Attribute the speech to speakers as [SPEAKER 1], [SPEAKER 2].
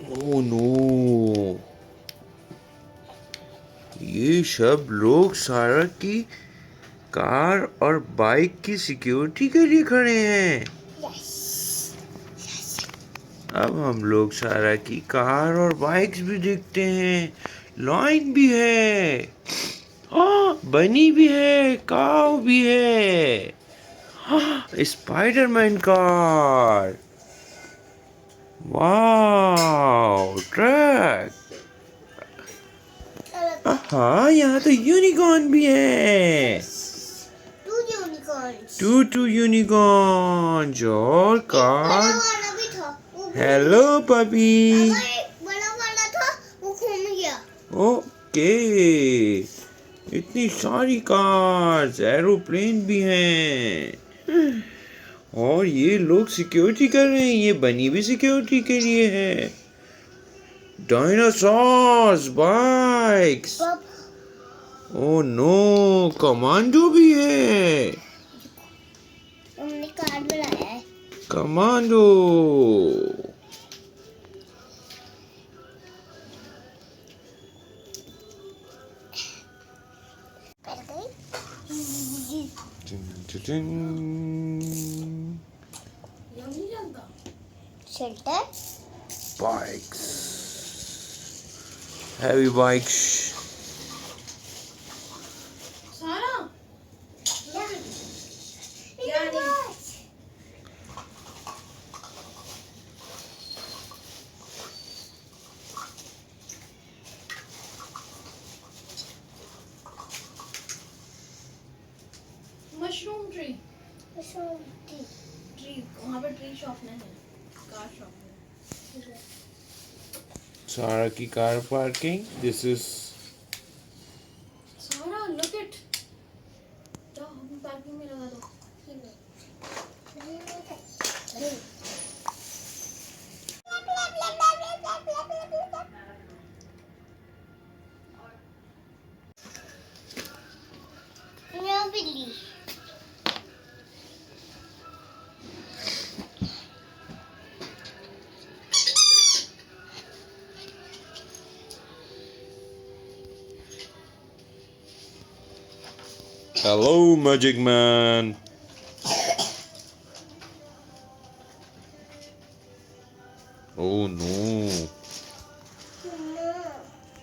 [SPEAKER 1] Oh no, ये सब लोग सारा की कार और बाइक की सिक्योरिटी के लिए खड़े हैं। अब हम लोग सारा की कार और बाइक्स भी देखते हैं, लाइन भी है, हाँ बनी भी है, काव भी है, हाँ स्पाइडरमैन कार, वाह ट्रक, हाँ यहाँ तो यूनिकॉर्न भी है, टू यूनिकॉर्न और कार। Hello puppy.
[SPEAKER 2] बड़ा वाला था वो घूम गया।
[SPEAKER 1] ओके, इतनी सारी कार्स, एरोप्लेन भी हैं और ये लोग सिक्योरिटी कर रहे हैं। ये बनी भी सिक्योरिटी के लिए है। Dinosaurs, bikes, oh no commando भी है,
[SPEAKER 2] हमने कार्ड बनाया है।
[SPEAKER 1] Commando.
[SPEAKER 2] Shelter,
[SPEAKER 1] bikes, heavy bikes.
[SPEAKER 2] सारा मशरूम ट्री वहाँ पे ट्री शॉप नहीं है, कार शॉप है।
[SPEAKER 1] Sarah की car parking. This is
[SPEAKER 2] सारा look it, जाओ हम पार्किंग में लगा दो। बिल्ली
[SPEAKER 1] hello Magic Man. Oh no.